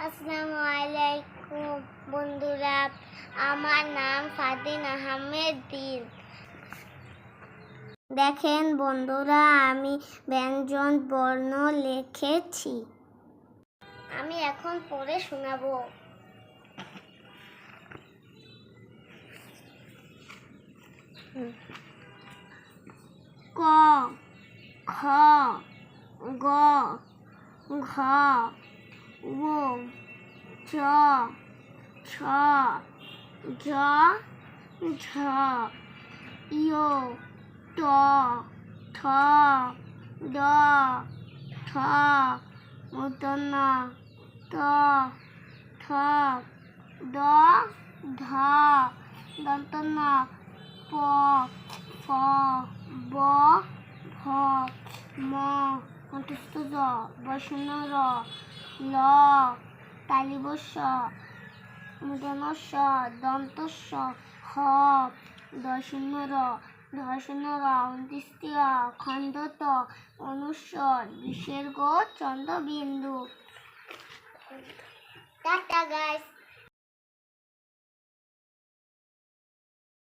আসসালামু আলাইকুম বন্ধুরা, আমার নাম ফাদিন আহমেদ দিন। দেখেন বন্ধুরা, আমি ব্যঞ্জন বর্ণ লিখেছি। আমি এখন পড়ে শোনাবো। ক, খ, গ, ঘ, ঙ, চ, ছ, জ, ঝ, য়, ট, ঠ, ড, ঠ, মূর্ধন্য ট, ঠ, ড, ঢ, দন্তন্য প, ফ, ব, ভ, ম, কণ্ঠস্থ জ, বর্ণ র, ল, তালিবস্য, মূর্ধন্য দন্তস্য, হ, দশন্য র, ধর্ষণ র, অন্ত্যেষ্টিয়, খণ্ডত, অনুস্বর, বিসর্গ, চন্দ্রবিন্দু। Tata guys.